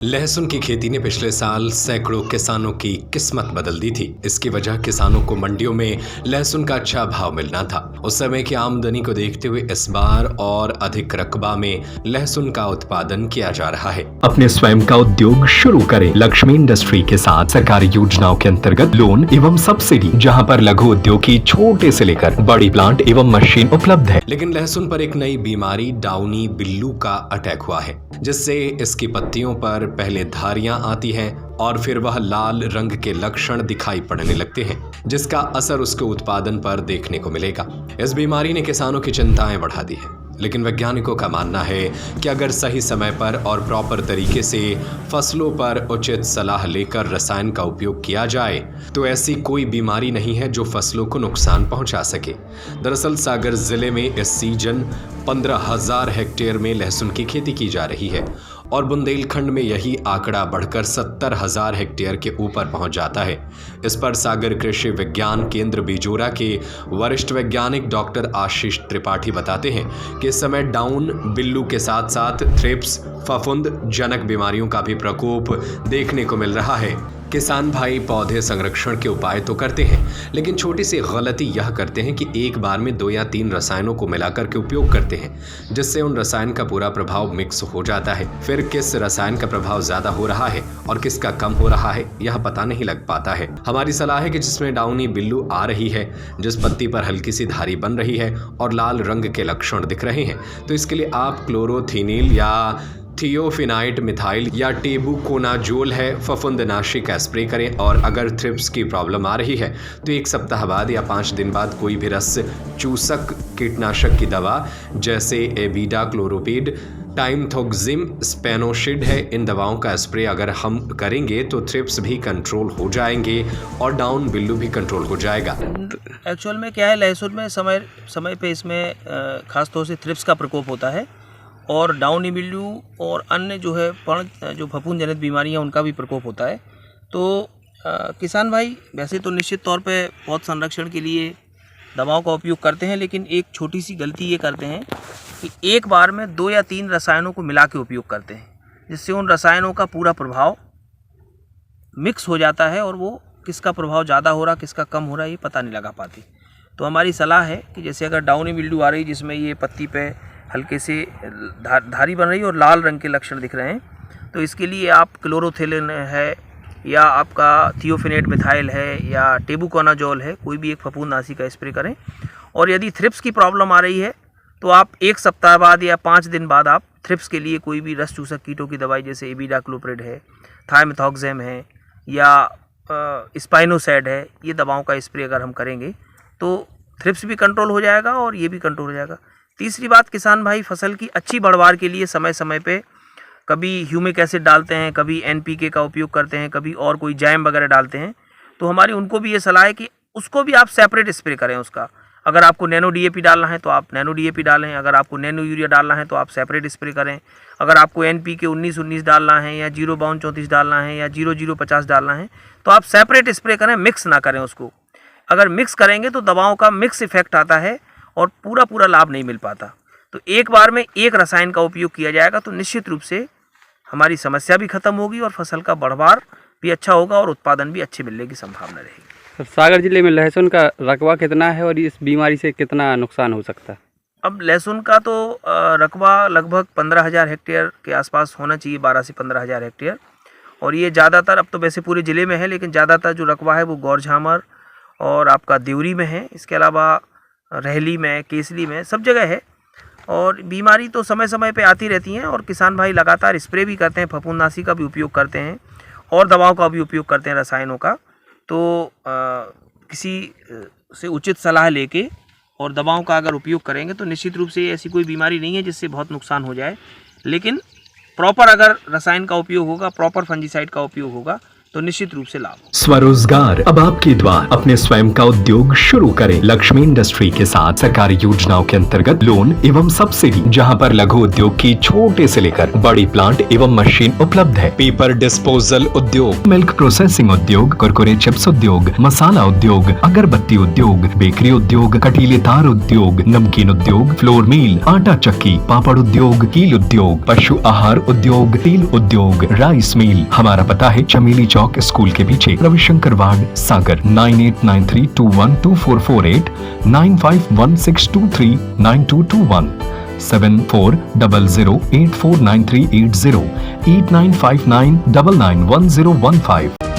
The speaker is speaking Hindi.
लहसुन की खेती ने पिछले साल सैकड़ों किसानों की किस्मत बदल दी थी। इसकी वजह किसानों को मंडियों में लहसुन का अच्छा भाव मिलना था। उस समय की आमदनी को देखते हुए इस बार और अधिक रकबा में लहसुन का उत्पादन किया जा रहा है। अपने स्वयं का उद्योग शुरू करें लक्ष्मी इंडस्ट्री के साथ। सरकारी योजनाओं के अंतर्गत लोन एवं सब्सिडी, जहां पर लघु उद्योग की छोटे से लेकर बड़ी प्लांट एवं मशीन उपलब्ध है। लेकिन लहसुन पर एक नई बीमारी डाउनी बिल्लू का अटैक हुआ है, जिससे इसकी पत्तियों पर पहले धारियां आती हैं और फिर वह लाल रंग के लक्षण दिखाई पड़ने लगते हैं, जिसका असर उसके उत्पादन पर देखने को मिलेगा। इस बीमारी ने किसानों की चिंताएं बढ़ा दी है, लेकिन वैज्ञानिकों का मानना है कि अगर सही समय पर और प्रॉपर तरीके से फसलों पर उचित सलाह लेकर रसायन का उपयोग किया जाए तो ऐसी कोई बीमारी नहीं है जो फसलों को नुकसान पहुंचा सके। दरअसल सागर जिले में इस सीजन 15,000 हेक्टेयर में लहसुन की खेती की जा रही है और बुंदेलखंड में यही आंकड़ा बढ़कर 70,000 हेक्टेयर के ऊपर पहुंच जाता है। इस पर सागर कृषि विज्ञान केंद्र बिजोरा के वरिष्ठ वैज्ञानिक डॉक्टर आशीष त्रिपाठी बताते हैं कि इस समय डाउन बिल्लू के साथ साथ थ्रिप्स, फफूंद जनक बीमारियों का भी प्रकोप देखने को मिल रहा है। किसान भाई पौधे संरक्षण के उपाय तो करते हैं, लेकिन छोटी सी गलती यह करते हैं कि एक बार में 2 या 3 रसायनों को मिलाकर के उपयोग करते हैं, जिससे उन रसायन का पूरा प्रभाव मिक्स हो जाता है। फिर किस रसायन का प्रभाव ज्यादा हो रहा है और किसका कम हो रहा है, यह पता नहीं लग पाता है। हमारी सलाह है कि जिसमें डाउनी बिल्लू आ रही है, जिस पत्ती पर हल्की सी धारी बन रही है और लाल रंग के लक्षण दिख रहे हैं, तो इसके लिए आप क्लोरोथिनील या थियोफिनाइट मिथाइल या टेबुकोनाजोल है फफूंदनाशी का स्प्रे करें। और अगर थ्रिप्स की प्रॉब्लम आ रही है तो 1 सप्ताह बाद या 5 दिन बाद कोई भी रस चूसक कीटनाशक की दवा जैसे एबिडा क्लोरोपिड, टाइमथोक्सिम, स्पेनोशिड है, इन दवाओं का स्प्रे अगर हम करेंगे तो थ्रिप्स भी कंट्रोल हो जाएंगे और डाउन बिल्लू भी कंट्रोल हो जाएगा। एक्चुअल में क्या है, लहसुन में समय पे इसमें खासतौर से थ्रिप्स का प्रकोप होता है और डाउनी बिल्लू और अन्य जो है जो फफूंद जनित बीमारियां, उनका भी प्रकोप होता है। तो किसान भाई वैसे तो निश्चित तौर पे पौध संरक्षण के लिए दवाओं का उपयोग करते हैं, लेकिन एक छोटी सी गलती ये करते हैं कि एक बार में 2 या 3 रसायनों को मिला के उपयोग करते हैं, जिससे उन रसायनों का पूरा प्रभाव मिक्स हो जाता है और वो किसका प्रभाव ज़्यादा हो रहा किसका कम हो रहा है ये पता नहीं लगा पाती। तो हमारी सलाह है कि जैसे अगर डाउनी बिल्लू आ रही जिसमें ये पत्ती पे हल्के से धारी बन रही है और लाल रंग के लक्षण दिख रहे हैं, तो इसके लिए आप क्लोरोथिलिन है या आपका थियोफिनेट मिथाइल है या टेबुकोनाजोल है, कोई भी एक फफूंदनाशी का स्प्रे करें। और यदि थ्रिप्स की प्रॉब्लम आ रही है तो आप 1 सप्ताह बाद या 5 दिन बाद आप थ्रिप्स के लिए कोई भी रस चूसक कीटों की दवाई जैसे एबिडाक्लोप्रिड है, थाइमेथॉक्सैम है या स्पाइनोसैड है, ये दवाओं का स्प्रे अगर हम करेंगे तो थ्रिप्स भी कंट्रोल हो जाएगा और ये भी कंट्रोल हो जाएगा। तीसरी बात, किसान भाई फसल की अच्छी बढ़वार के लिए समय समय पे कभी ह्यूमिक एसिड डालते हैं, कभी NPK का उपयोग करते हैं, कभी और कोई जैम वगैरह डालते हैं। तो हमारी उनको भी ये सलाह है कि उसको भी आप सेपरेट स्प्रे करें उसका। अगर आपको नैनो DAP डालना है तो आप नैनो DAP डालें, अगर आपको नैनो यूरिया डालना है तो आप सेपरेट स्प्रे करें। अगर आपको NPK 19-19 डालना है या 0-52-34 डालना है या 0-0-50 डालना है तो आप सेपरेट स्प्रे करें, मिक्स ना करें उसको। अगर मिक्स करेंगे तो दवाओं का मिक्स इफेक्ट आता है और पूरा लाभ नहीं मिल पाता। तो एक बार में एक रसायन का उपयोग किया जाएगा तो निश्चित रूप से हमारी समस्या भी खत्म होगी और फसल का बढ़वार भी अच्छा होगा और उत्पादन भी अच्छे मिलने की संभावना रहेगी। सागर जिले में लहसुन का रकबा कितना है और इस बीमारी से कितना नुकसान हो सकता है? अब लहसुन का तो रकबा लगभग 15,000 हेक्टेयर के आसपास होना चाहिए, 12 से 15,000 हेक्टेयर। और ये ज़्यादातर, अब तो वैसे पूरे ज़िले में है, लेकिन ज़्यादातर जो रकबा है वो गौरझामर और आपका देवरी में है। इसके अलावा रहली में, केसली में, सब जगह है। और बीमारी तो समय समय पे आती रहती हैं और किसान भाई लगातार स्प्रे भी करते हैं, फफूंदनाशी का भी उपयोग करते हैं और दवाओं का भी उपयोग करते हैं, रसायनों का। तो किसी से उचित सलाह लेके और दवाओं का अगर उपयोग करेंगे तो निश्चित रूप से ऐसी कोई बीमारी नहीं है जिससे बहुत नुकसान हो जाए। लेकिन प्रॉपर अगर रसायन का उपयोग होगा, प्रॉपर फंजीसाइड का उपयोग होगा तो निश्चित रूप से लाभ हो। स्वरोजगार अब आपके द्वार। अपने स्वयं का उद्योग शुरू करें लक्ष्मी इंडस्ट्री के साथ। सरकारी योजनाओं के अंतर्गत लोन एवं सब्सिडी, जहां पर लघु उद्योग की छोटे से लेकर बड़ी प्लांट एवं मशीन उपलब्ध है। पेपर डिस्पोजल उद्योग, मिल्क प्रोसेसिंग उद्योग, कुरकुरे चिप्स उद्योग, मसाला उद्योग, अगरबत्ती उद्योग, बेकरी उद्योग, कटीले तार उद्योग, नमकीन उद्योग, फ्लोर मिल, आटा चक्की, पापड़ उद्योग, कील उद्योग, पशु आहार उद्योग, तेल उद्योग, राइस मिल। हमारा पता है चमेली चौक स्कूल के पीछे, रविशंकर वार्ड, सागर। 9893212448, 9516239221, 7400849380, 8959991015।